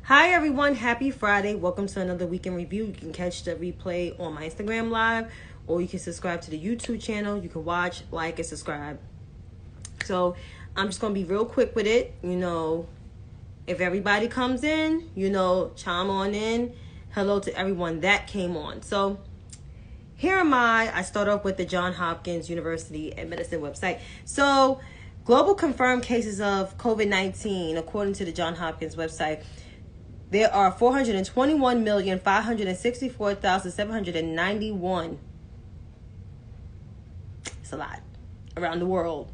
Hi everyone, happy Friday. Welcome to another weekend review. You can catch the replay on my Instagram live, or you can subscribe to the YouTube channel. You can watch, like, and subscribe. So I'm just going to be real quick with it. If everybody comes in, chime on in. Hello to everyone that came on. So here am I start off with the Johns Hopkins University and Medicine website. So global confirmed cases of COVID-19, according to the Johns Hopkins website, there are 421,564,791. It's a lot around the world.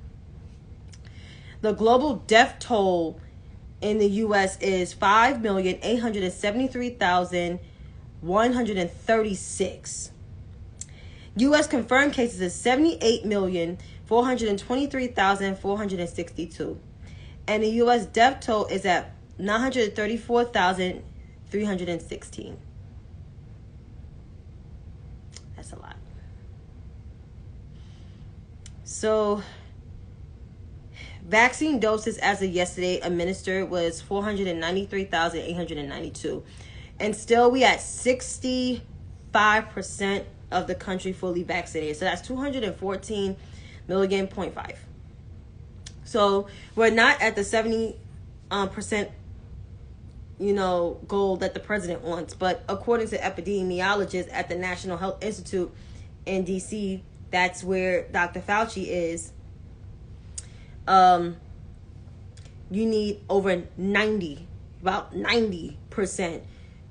The global death toll in the U.S. is 5,873,136. U.S. confirmed cases is 78,423,462. And the U.S. death toll is at 934,316. That's a lot. So, vaccine doses as of yesterday administered was 493,892. And still we at 65% of the country fully vaccinated. So that's 214 million, 0.5. So we're not at the 70% goal that the president wants. But according to epidemiologists at the National Health Institute in DC, that's where Dr. Fauci is. You need over about 90%,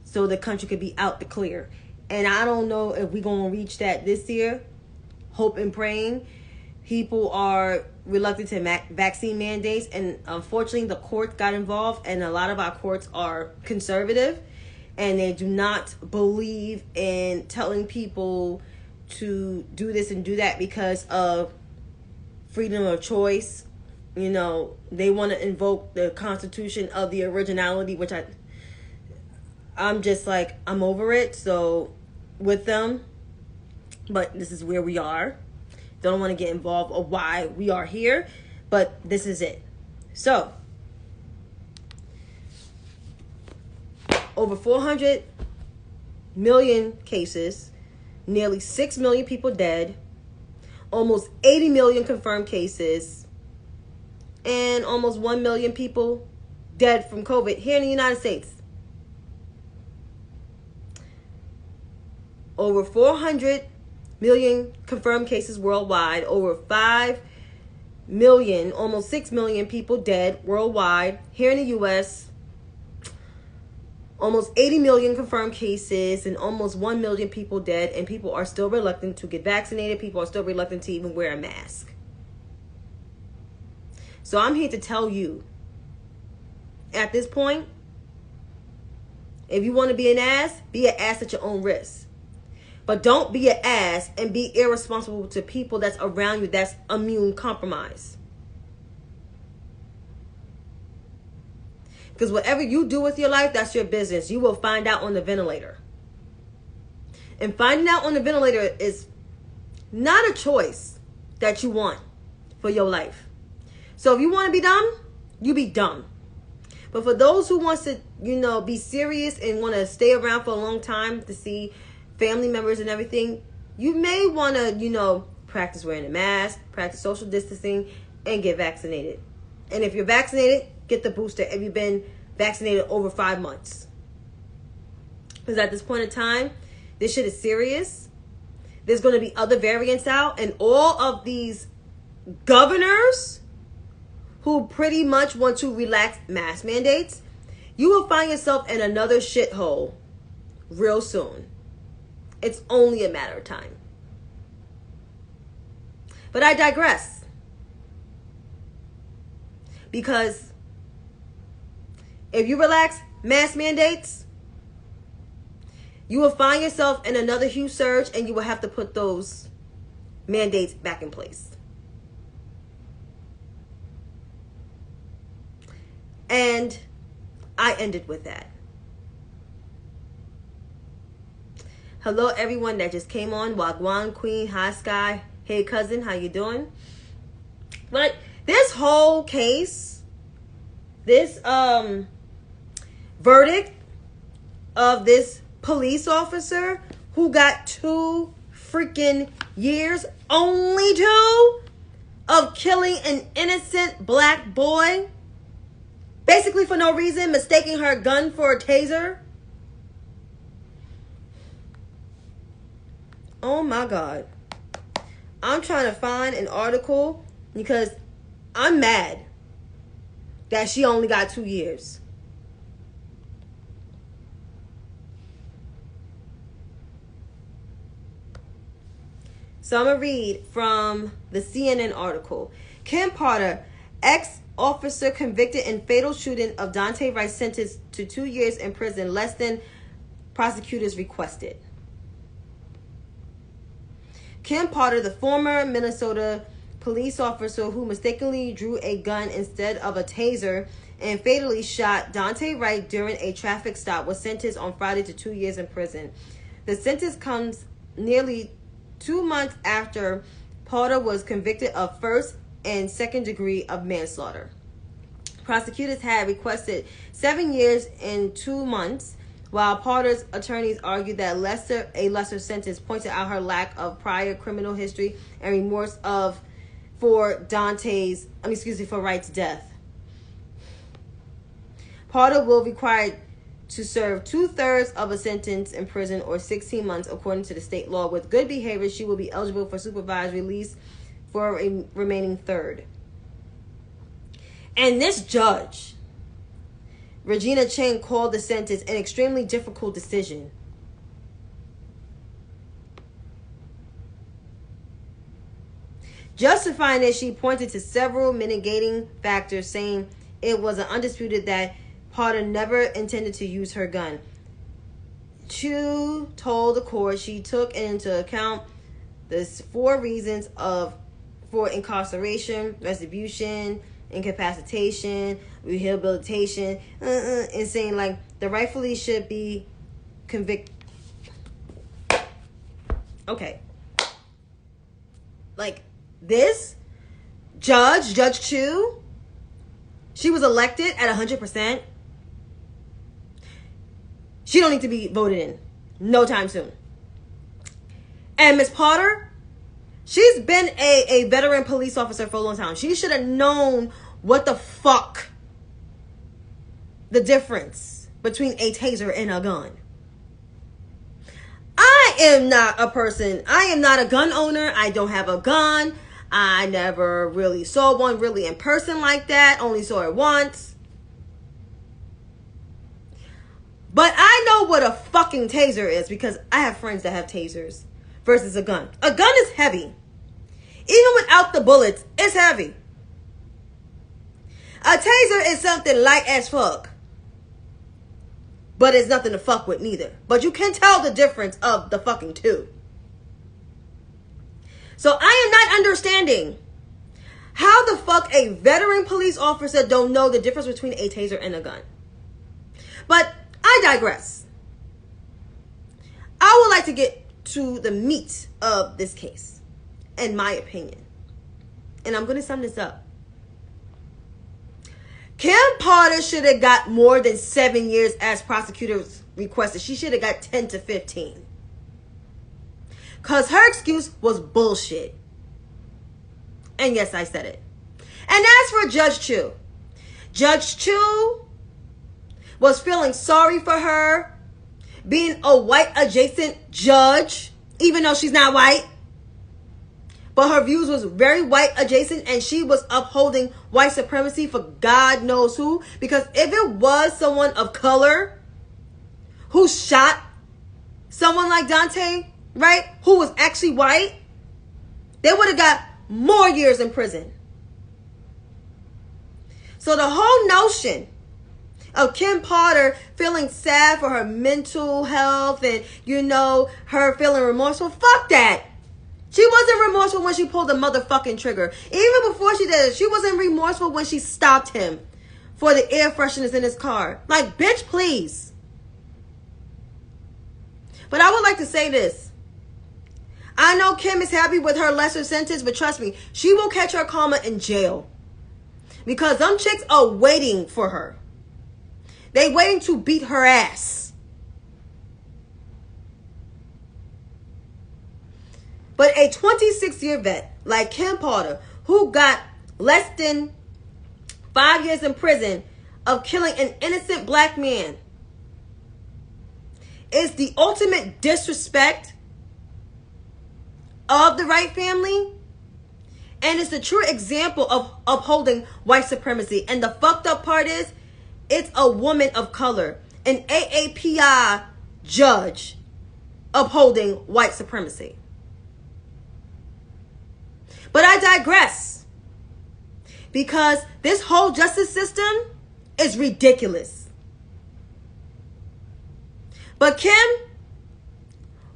so the country could be out the clear. And I don't know if we're going to reach that this year. Hope and praying. People are reluctant to vaccine mandates, and unfortunately the courts got involved, and a lot of our courts are conservative, and they do not believe in telling people to do this and do that because of freedom of choice. They want to invoke the Constitution of the originality, which I'm just like, I'm over it. So with them, but this is where we are. Don't want to get involved of why we are here, but this is it. So, over 400 million cases, nearly 6 million people dead, almost 80 million confirmed cases, and almost 1 million people dead from COVID here in the United States. Over 400 million confirmed cases worldwide, over 5 million, almost 6 million people dead worldwide. Here in the U.S., almost 80 million confirmed cases and almost 1 million people dead, and people are still reluctant to get vaccinated. People are still reluctant to even wear a mask. So I'm here to tell you, at this point, if you want to be an ass at your own risk. But don't be an ass and be irresponsible to people that's around you that's immune compromised. Because whatever you do with your life, that's your business. You will find out on the ventilator. And finding out on the ventilator is not a choice that you want for your life. So if you want to be dumb, you be dumb. But for those who wants to, be serious and want to stay around for a long time to see family members and everything, you may want to, practice wearing a mask, practice social distancing, and get vaccinated. And if you're vaccinated, get the booster if you've been vaccinated over 5 months. Because at this point in time, this shit is serious. There's going to be other variants out, and all of these governors who pretty much want to relax mask mandates, you will find yourself in another shithole real soon. It's only a matter of time. But I digress. Because if you relax mask mandates, you will find yourself in another huge surge, and you will have to put those mandates back in place. And I ended with that. Hello, everyone that just came on. Wagwan Queen, hi Sky, hey cousin, how you doing? But this whole case, this verdict of this police officer who got 2 freaking years, only 2, of killing an innocent black boy, basically for no reason, mistaking her gun for a taser. Oh my God. I'm trying to find an article because I'm mad that she only got 2 years. So I'm going to read from the CNN article. Kim Potter, ex-officer convicted in fatal shooting of Chantay Wright, sentenced to 2 years in prison, less than prosecutors requested. Kim Potter, the former Minnesota police officer who mistakenly drew a gun instead of a taser and fatally shot Chantay Wright during a traffic stop, was sentenced on Friday to 2 years in prison. The sentence comes nearly 2 months after Potter was convicted of first and second degree of manslaughter. Prosecutors had requested 7 years and 2 months, while Potter's attorneys argued that a lesser sentence pointed out her lack of prior criminal history and remorse for Wright's death. Potter will be required to serve 2/3 of a sentence in prison, or 16 months, according to the state law. With good behavior, she will be eligible for supervised release for a remaining third. And this judge, Regina Chang, called the sentence an extremely difficult decision. Justifying it, she pointed to several mitigating factors, saying it was undisputed that Potter never intended to use her gun. Chu told the court she took into account the 4 reasons for incarceration, retribution, incapacitation, rehabilitation, and saying like the rightfully should be convicted. Okay. Like this Judge Chu, she was elected at 100%. She don't need to be voted in no time soon. And Miss Potter, she's been a veteran police officer for a long time. She should have known what the fuck the difference between a taser and a gun. I am not a gun owner. I don't have a gun. I never really saw one really in person like that. Only saw it once. But I know what a fucking taser is because I have friends that have tasers versus a gun. A gun is heavy. Even without the bullets, it's heavy. A taser is something light as fuck. But it's nothing to fuck with neither. But you can tell the difference of the fucking two. So I am not understanding how the fuck a veteran police officer don't know the difference between a taser and a gun. But I digress. I would like to get to the meat of this case, in my opinion. And I'm going to sum this up. Kim Potter should have got more than 7 years as prosecutors requested. She should have got 10 to 15. Because her excuse was bullshit. And yes, I said it. And as for Judge Chu was feeling sorry for her being a white adjacent judge, even though she's not white. But her views was very white adjacent, and she was upholding white supremacy for God knows who. Because if it was someone of color who shot someone like Chantay, right, who was actually white, they would have got more years in prison. So the whole notion of Kim Potter feeling sad for her mental health and, her feeling remorseful, fuck that. She wasn't remorseful when she pulled the motherfucking trigger. Even before she did it, she wasn't remorseful when she stopped him for the air fresheners in his car. Like, bitch, please. But I would like to say this. I know Kim is happy with her lesser sentence, but trust me, she will catch her karma in jail. Because them chicks are waiting for her. They waiting to beat her ass. But a 26-year vet like Kim Potter, who got less than 5 years in prison of killing an innocent black man, is the ultimate disrespect of the Wright family. And it's the true example of upholding white supremacy. And the fucked up part is, it's a woman of color, an AAPI judge, upholding white supremacy. But I digress, because this whole justice system is ridiculous. But Kim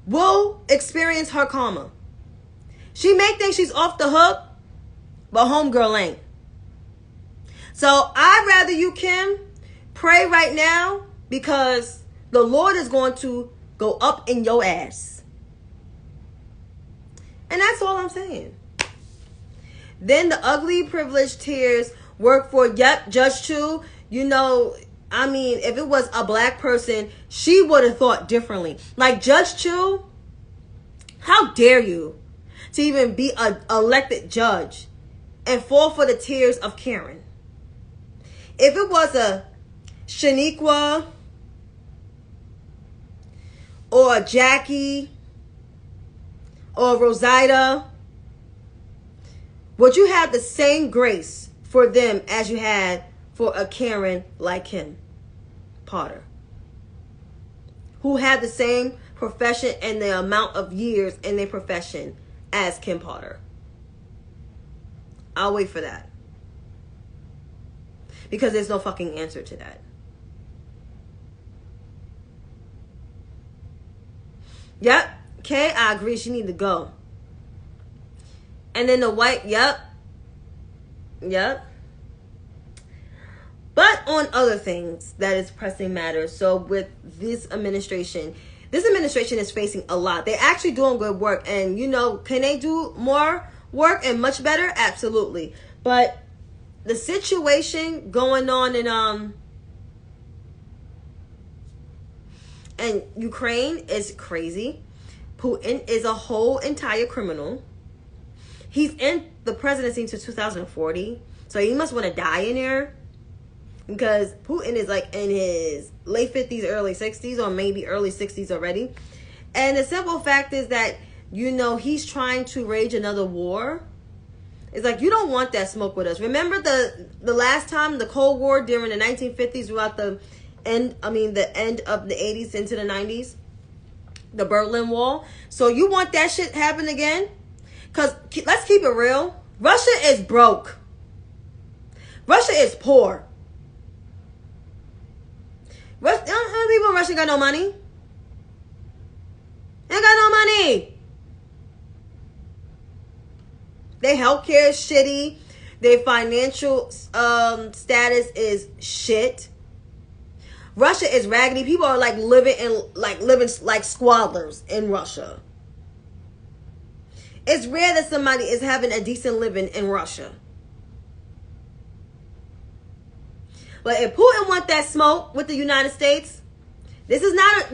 will experience her karma. She may think she's off the hook, but homegirl ain't. So I'd rather you, Kim, pray right now, because the Lord is going to go up in your ass. And that's all I'm saying. Then the ugly privileged tears work for, yep, Judge Chu. You know, I mean, if it was a black person, she would have thought differently. Like Judge Chu, how dare you to even be an elected judge and fall for the tears of Karen? If it was a Shaniqua or a Jackie or Rosita, would you have the same grace for them as you had for a Karen like Kim Potter, who had the same profession and the amount of years in their profession as Kim Potter? I'll wait for that, because there's no fucking answer to that. Yep, Kay, I agree, she need to go. And then the white, yep. But on other things that is pressing matters. So with this administration is facing a lot. They're actually doing good work. And, you know, can they do more work and much better? Absolutely. But the situation going on in Ukraine is crazy. Putin is a whole entire criminal. He's in the presidency until 2040. So he must want to die in there. Because Putin is like in his late 50s, early 60s, or maybe early 60s already. And the simple fact is that, you know, he's trying to wage another war. It's like, you don't want that smoke with us. Remember the last time, the Cold War during the 1950s, throughout the end of the 80s into the 90s? The Berlin Wall. So you want that shit happen again? Because let's keep it real. Russia is broke. Russia is poor. People in Russia got no money. They got no money. Their healthcare is shitty. Their financial status is shit. Russia is raggedy. People are living like squatters in Russia. It's rare that somebody is having a decent living in Russia. But if Putin wants that smoke with the United States, this is not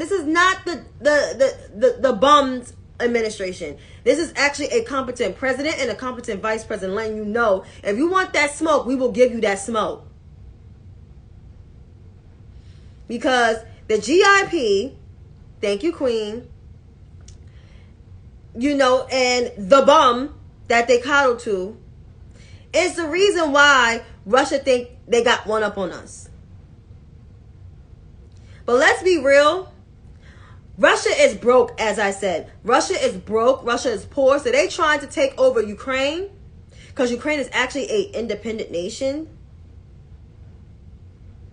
the bums administration. This is actually a competent president and a competent vice president letting you know, if you want that smoke, we will give you that smoke. Because the GIP, thank you, Queen, you know, and the bum that they coddle to is the reason why Russia think they got one up on us. But let's be real. Russia is broke, as I said. Russia is broke. Russia is poor. So they trying to take over Ukraine, because Ukraine is actually an independent nation.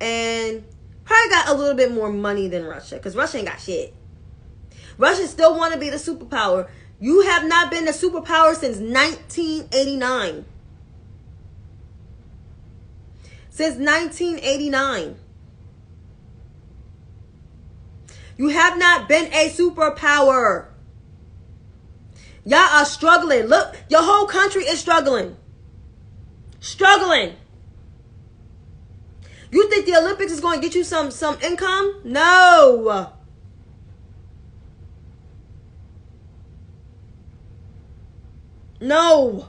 And probably got a little bit more money than Russia, because Russia ain't got shit. Russia still want to be the superpower. You have not been the superpower since 1989. Since 1989. You have not been a superpower. Y'all are struggling. Look, your whole country is struggling. Struggling. You think the Olympics is going to get you some income? No. No.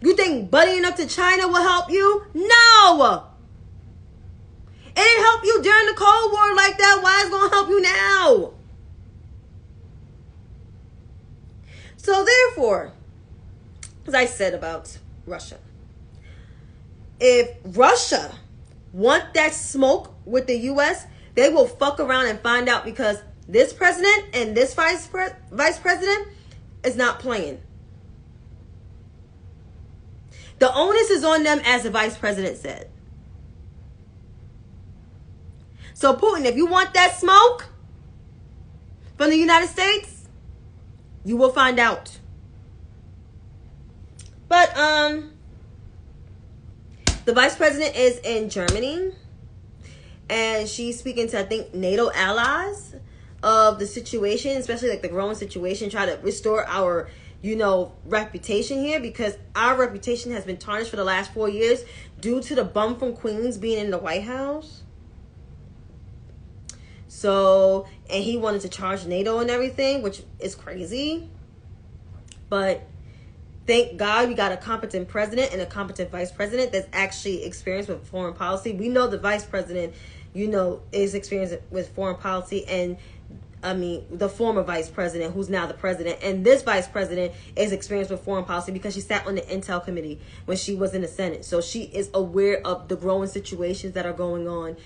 You think buddying up to China will help you? No. It didn't help you during the Cold War like that. Why is it going to help you now? So therefore, as I said about Russia, if Russia want that smoke with the U.S., they will fuck around and find out, because this president and this vice president is not playing. The onus is on them, as the vice president said. So Putin, if you want that smoke from the United States, you will find out. But the vice president is in Germany, and she's speaking to, I think, NATO allies of the situation, especially like the growing situation, try to restore our, reputation here, because our reputation has been tarnished for the last 4 years due to the bum from Queens being in the White House. So, and he wanted to charge NATO and everything, which is crazy. But thank God we got a competent president and a competent vice president that's actually experienced with foreign policy. We know the vice president, is experienced with foreign policy, and the former vice president, who's now the president, and this vice president is experienced with foreign policy because she sat on the Intel committee when she was in the Senate. So she is aware of the growing situations that are going on,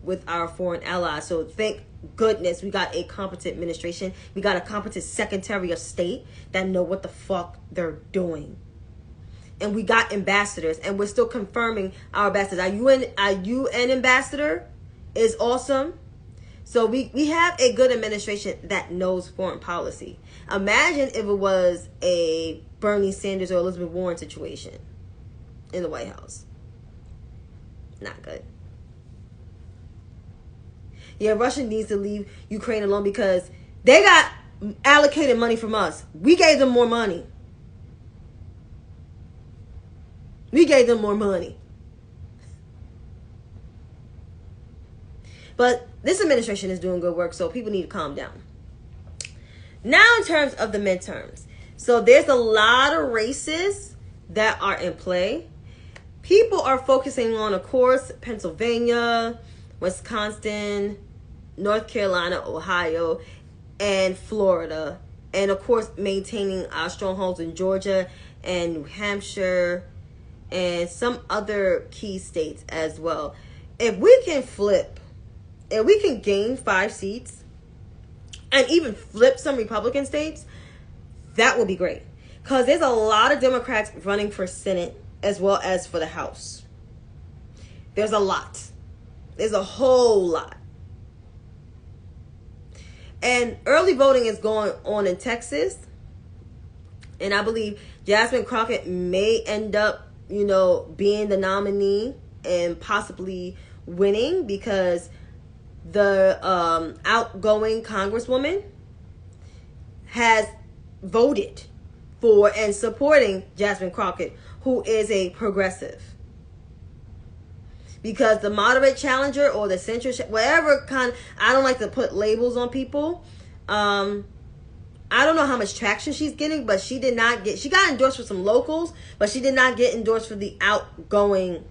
with our foreign allies. So thank goodness we got a competent administration. We got a competent Secretary of State that know what the fuck they're doing. And we got ambassadors, and we're still confirming our ambassadors. Our UN ambassador is awesome. So we have a good administration that knows foreign policy. Imagine if it was a Bernie Sanders or Elizabeth Warren situation in the White House. Not good. Yeah, Russia needs to leave Ukraine alone because they got allocated money from us. We gave them more money. But this administration is doing good work, so people need to calm down. Now, in terms of the midterms. So there's a lot of races that are in play. People are focusing on, of course, Pennsylvania, Wisconsin, North Carolina, Ohio, and Florida. And, of course, maintaining our strongholds in Georgia and New Hampshire and some other key states as well. If we can gain 5 seats and even flip some Republican states, that would be great. Because there's a lot of Democrats running for Senate as well as for the House. There's a lot. There's a whole lot. And early voting is going on in Texas. And I believe Jasmine Crockett may end up, being the nominee and possibly winning, because the outgoing Congresswoman has voted for and supporting Jasmine Crockett, who is a progressive. Because the moderate challenger or the centrist, whatever kind, I don't like to put labels on people. I don't know how much traction she's getting, but she got endorsed for some locals, but she did not get endorsed for the outgoing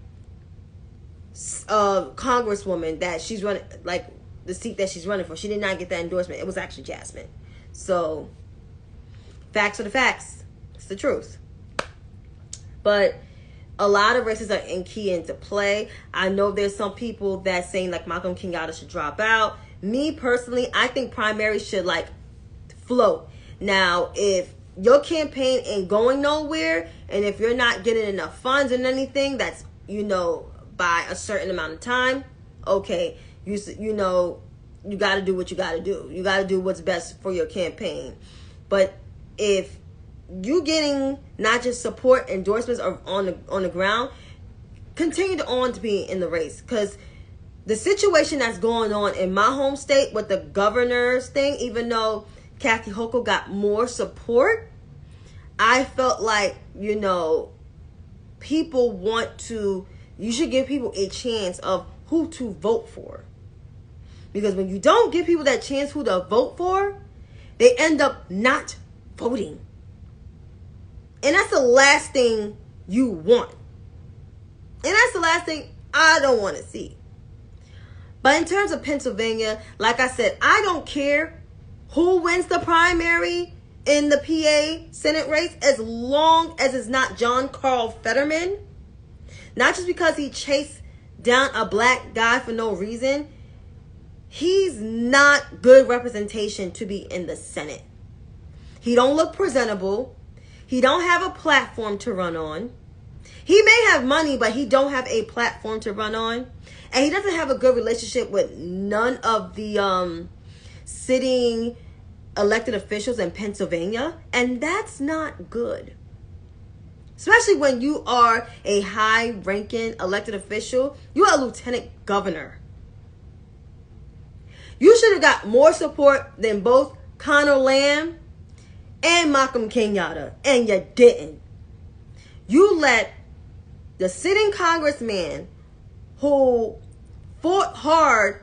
Congresswoman that she's running, like the seat that she's running for. She did not get that endorsement. It was actually Jasmine. So, facts are the facts. It's the truth. But a lot of races are into play. I know there's some people that saying like Malcolm Kenyatta should drop out. Me personally, I think primaries should float. Now, if your campaign ain't going nowhere, and if you're not getting enough funds and anything that's, by a certain amount of time, okay, you got to do what you got to do. You got to do what's best for your campaign. But if you getting not just support, endorsements or on the ground, continue to be in the race, because the situation that's going on in my home state with the governor's thing, even though Kathy Hochul got more support, I felt like, people want to You should give people a chance of who to vote for. Because when you don't give people that chance who to vote for, they end up not voting. And that's the last thing you want. And that's the last thing I don't want to see. But in terms of Pennsylvania, like I said, I don't care who wins the primary in the PA Senate race as long as it's not John Carl Fetterman. Not just because he chased down a black guy for no reason. He's not good representation to be in the Senate. He don't look presentable. He don't have a platform to run on. He may have money, but he don't have a platform to run on. And he doesn't have a good relationship with none of the sitting elected officials in Pennsylvania. And that's not good. Especially when you are a high-ranking elected official. You are a lieutenant governor. You should have got more support than both Connor Lamb and Malcolm Kenyatta. And you didn't. You let the sitting congressman who fought hard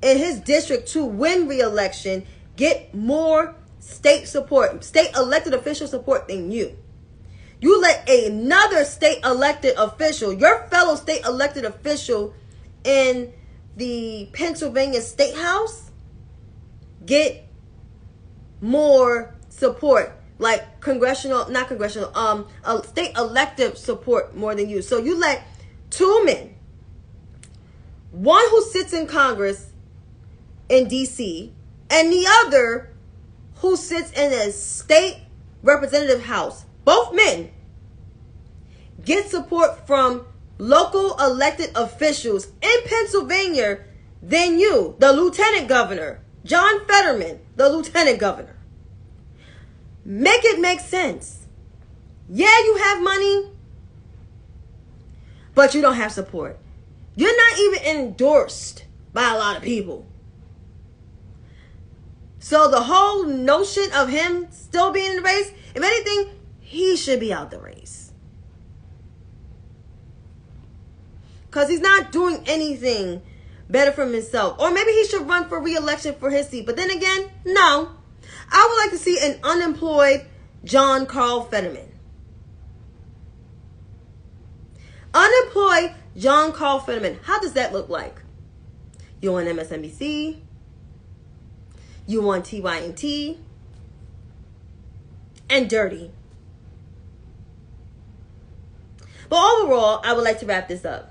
in his district to win re-election get more state support, state elected official support than you. You let another state elected official, your fellow state elected official in the Pennsylvania State House, get more support, like state elective support more than you. So you let two men, one who sits in Congress in DC, and the other who sits in a state representative house, both men, get support from local elected officials in Pennsylvania than you, the lieutenant governor, John Fetterman, the lieutenant governor. Make it make sense. Yeah, you have money, but you don't have support. You're not even endorsed by a lot of people. So the whole notion of him still being in the race, if anything, he should be out the race. Because he's not doing anything better for himself. Or maybe he should run for re-election for his seat. But then again, no. I would like to see an unemployed John Carl Fetterman. Unemployed John Carl Fetterman. How does that look like? You on MSNBC? You on TYNT? And dirty. But overall, I would like to wrap this up.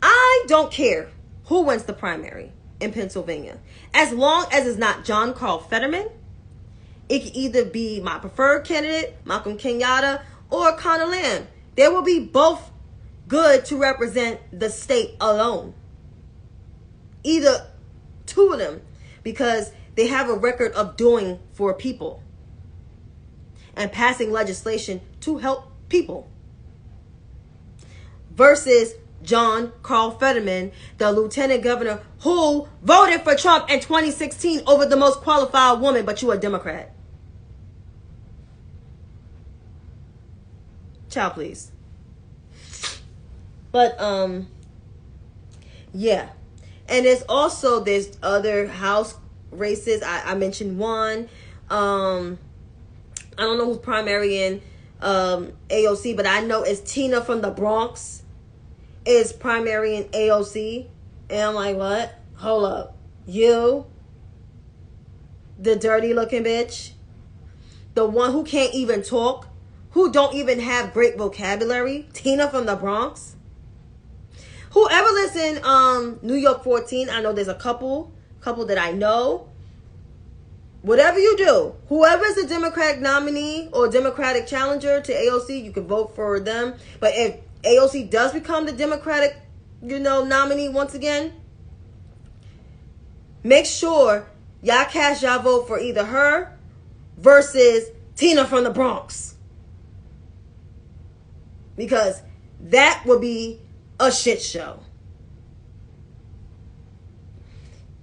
I don't care who wins the primary in Pennsylvania. As long as it's not John Carl Fetterman, it can either be my preferred candidate, Malcolm Kenyatta, or Connor Lamb. They will be both good to represent the state alone. Either two of them, because they have a record of doing for people and passing legislation to help people. Versus John Carl Fetterman, the lieutenant governor who voted for Trump in 2016 over the most qualified woman, but you a Democrat. Child, please. But, yeah. And there's other House races. I mentioned one. I don't know who's primary in AOC, but I know it's Tina from the Bronx is primary in AOC. And I'm like, what? Hold up. You? The dirty looking bitch? The one who can't even talk? Who don't even have great vocabulary? Tina from the Bronx? Whoever lives in New York 14, I know there's a couple that I know. Whatever you do, whoever's the Democratic nominee or Democratic challenger to AOC, you can vote for them. But if AOC does become the Democratic, nominee once again, make sure y'all cast y'all vote for either her versus Tina from the Bronx. Because that would be a shit show.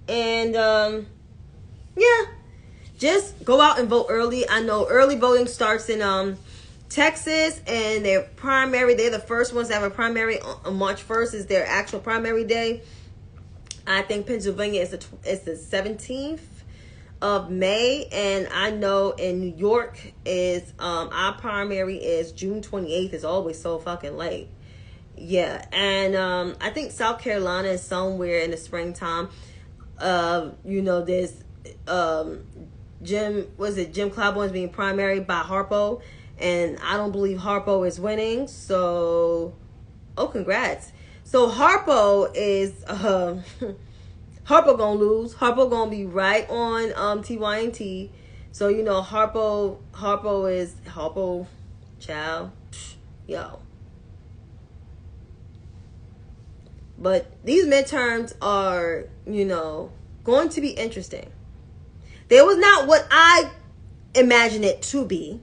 And, yeah. Just go out and vote early. I know early voting starts in Texas and their primary, they're the first ones to have a primary on March 1st is their actual primary day. I think Pennsylvania is the 17th of May, and I know in New York is our primary is June 28th. Is always so fucking late. Yeah, and I think South Carolina is somewhere in the springtime. There's Jim Clybourne's being primary by Harpo, and I don't believe Harpo is winning. So, congrats. So Harpo is Harpo gonna lose. Harpo gonna be right on TYNT. So Harpo child, yo. But these midterms are going to be interesting. They was not what I imagined it to be,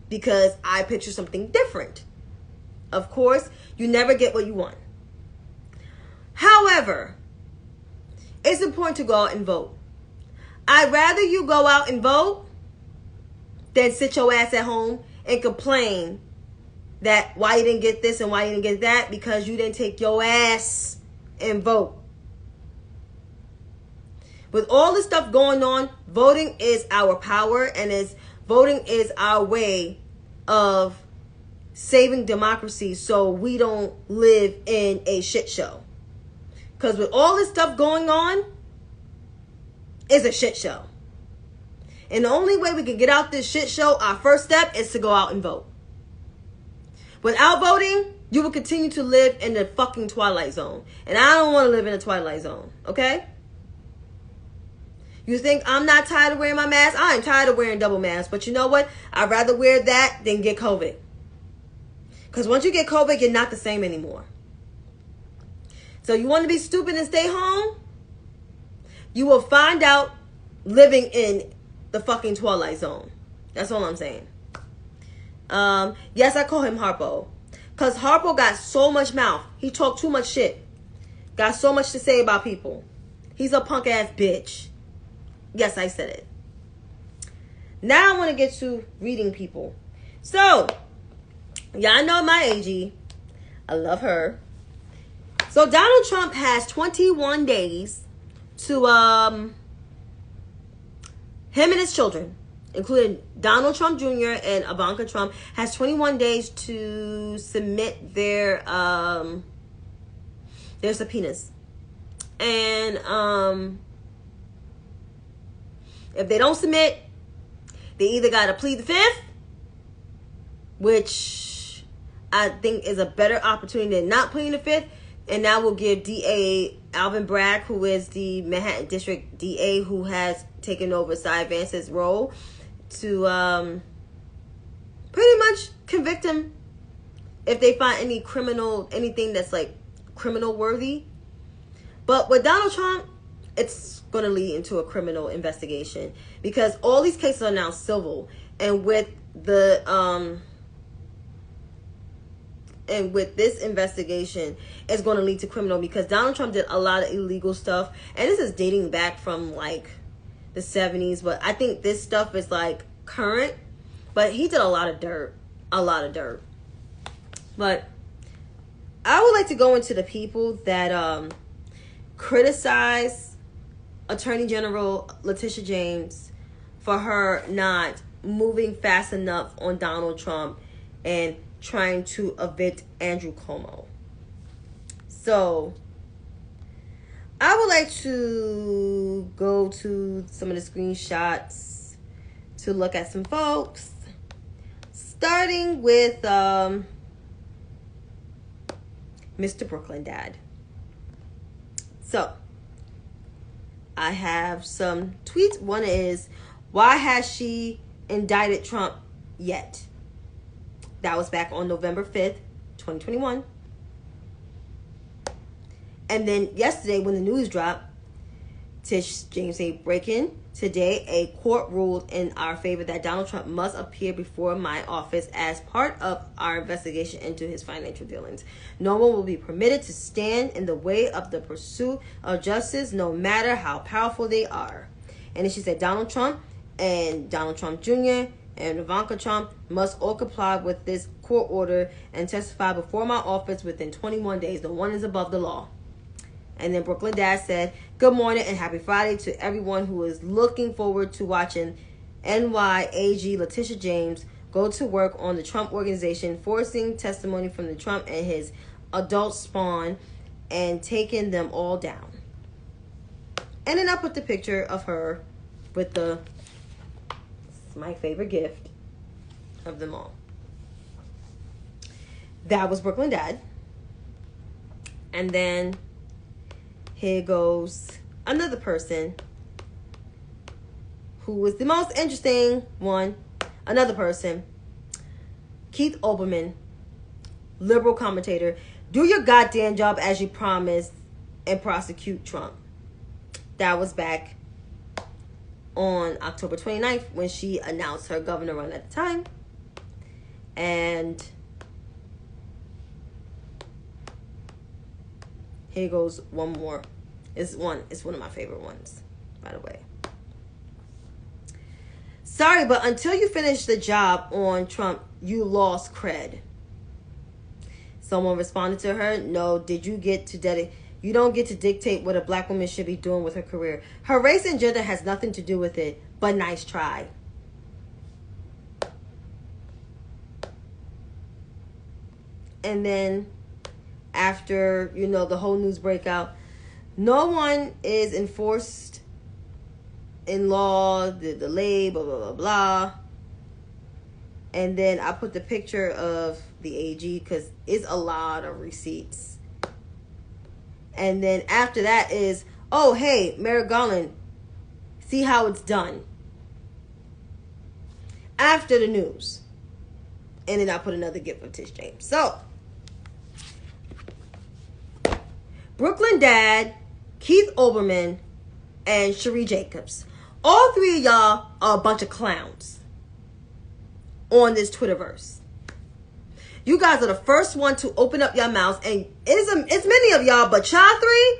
because I picture something different. Of course, you never get what you want. However, it's important to go out and vote. I'd rather you go out and vote than sit your ass at home and complain that why you didn't get this and why you didn't get that, because you didn't take your ass and vote. With all this stuff going on, voting is our power, and voting is our way of saving democracy so we don't live in a shit show. Because with all this stuff going on, it's a shit show. And the only way we can get out this shit show, our first step, is to go out and vote. Without voting, you will continue to live in the fucking Twilight Zone. And I don't want to live in the Twilight Zone, okay? You think I'm not tired of wearing my mask? I am tired of wearing double masks. But you know what? I'd rather wear that than get COVID. Because once you get COVID, you're not the same anymore. So you want to be stupid and stay home? You will find out living in the fucking Twilight Zone. That's all I'm saying. Yes, I call him Harpo. Because Harpo got so much mouth. He talked too much shit. Got so much to say about people. He's a punk ass bitch. Yes, I said it. Now I want to get to reading people. So, y'all know my AG. I love her. So Donald Trump has 21 days to him and his children, including Donald Trump Jr. and Ivanka Trump, has 21 days to submit their subpoenas. And if they don't submit, they either got to plead the fifth, which I think is a better opportunity than not pleading the fifth. And that will give DA Alvin Bragg, who is the Manhattan District DA, who has taken over Cy Vance's role, to pretty much convict him if they find anything that's like criminal worthy. But with Donald Trump, it's going to lead into a criminal investigation, because all these cases are now civil, and with this investigation, it's going to lead to criminal, because Donald Trump did a lot of illegal stuff, and this is dating back from like the 70s, but I think this stuff is like current. But he did a lot of dirt. But I would like to go into the people that criticize Attorney General Letitia James for her not moving fast enough on Donald Trump and trying to evict Andrew Cuomo. So I would like to go to some of the screenshots to look at some folks, starting with Mr. Brooklyn Dad. So I have some tweets. One is, why has she indicted Trump yet? That was back on November 5th, 2021. And then yesterday, when the news dropped, Tish James said, breaking today, a court ruled in our favor that Donald Trump must appear before my office as part of our investigation into his financial dealings. No one will be permitted to stand in the way of the pursuit of justice, no matter how powerful they are. And then she said, Donald Trump and Donald Trump Jr., and Ivanka Trump must all comply with this court order and testify before my office within 21 days. No one is above the law. And then Brooklyn Dad said, good morning and happy Friday to everyone who is looking forward to watching NYAG Letitia James go to work on the Trump Organization, forcing testimony from the Trump and his adult spawn and taking them all down. And then I put the picture of her with it's my favorite gift of them all. That was Brooklyn Dad. And then here goes another person who was the most interesting one. Another person, Keith Olbermann, liberal commentator. Do your goddamn job as you promised and prosecute Trump. That was back on October 29th when she announced her governor run at the time. And here goes one more. It's one of my favorite ones, by the way. Sorry, but until you finish the job on Trump, you lost cred. Someone responded to her, no, you don't get to dictate what a black woman should be doing with her career. Her race and gender has nothing to do with it, but nice try. And then after, the whole news breakout, no one is enforced in law, the delay, blah, blah, blah, blah. And then I put the picture of the AG because it's a lot of receipts. And then after that is, oh, hey, Merrick Garland, see how it's done. After the news. And then I put another gift of Tish James. So, Brooklyn Dad, Keith Olbermann, and Cherie Jacobs. All three of y'all are a bunch of clowns on this Twitterverse. You guys are the first one to open up your mouths, and it's many of y'all, but y'all three,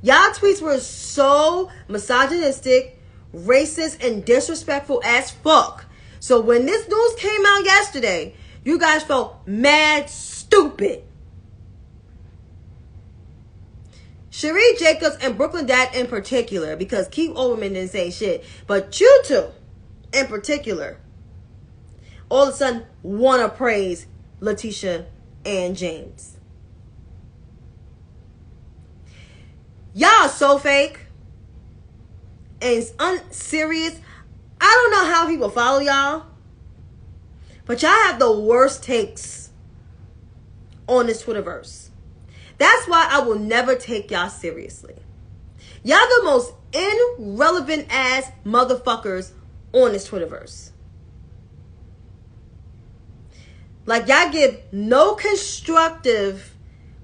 y'all tweets were so misogynistic, racist, and disrespectful as fuck. So when this news came out yesterday, you guys felt mad stupid. Cherie Jacobs and Brooklyn Dad in particular, because Keith Olbermann didn't say shit, but you two in particular, all of a sudden want to praise Letitia and James. Y'all so fake and unserious. I don't know how people follow y'all, but y'all have the worst takes on this Twitterverse. That's why I will never take y'all seriously. Y'all the most irrelevant ass motherfuckers on this Twitterverse. Like, y'all give no constructive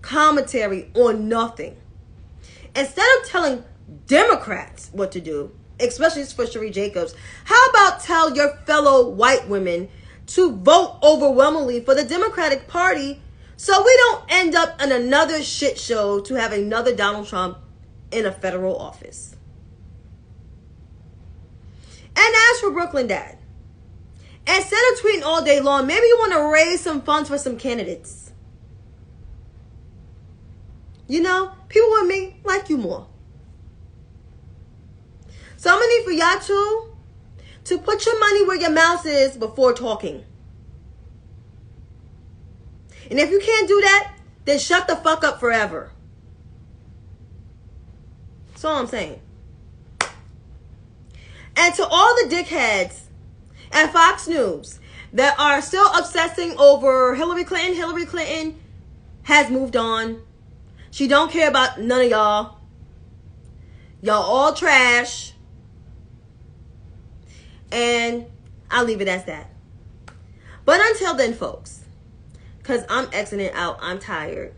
commentary on nothing. Instead of telling Democrats what to do, especially for Cherie Jacobs, how about tell your fellow white women to vote overwhelmingly for the Democratic Party so we don't end up in another shit show to have another Donald Trump in a federal office. And as for Brooklyn Dad, instead of tweeting all day long, maybe you want to raise some funds for some candidates. People with me like you more. So I'm going to need for y'all two to put your money where your mouth is before talking. And if you can't do that, then shut the fuck up forever. That's all I'm saying. And to all the dickheads at Fox News that are still obsessing over Hillary Clinton has moved on. She don't care about none of y'all. Y'all all trash. And I'll leave it as that. But until then, folks, because I'm exiting out, I'm tired.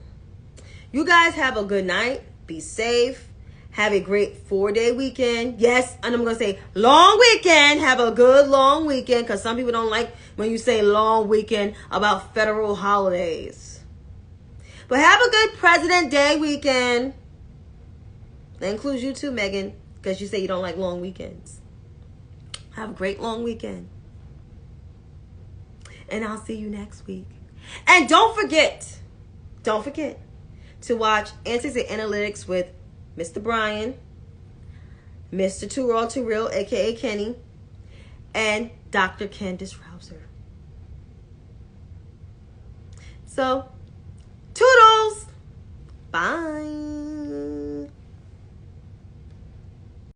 You guys have a good night. Be safe. Have a great 4-day weekend. Yes, and I'm going to say long weekend. Have a good long weekend, because some people don't like when you say long weekend about federal holidays. But have a good President Day weekend. That includes you too, Megan, because you say you don't like long weekends. Have a great long weekend. And I'll see you next week. And don't forget to watch Antics and Analytics with Mr. Brian, Mr. Too Raw Too Real, aka Kenny, and Dr. Candace Rouser. So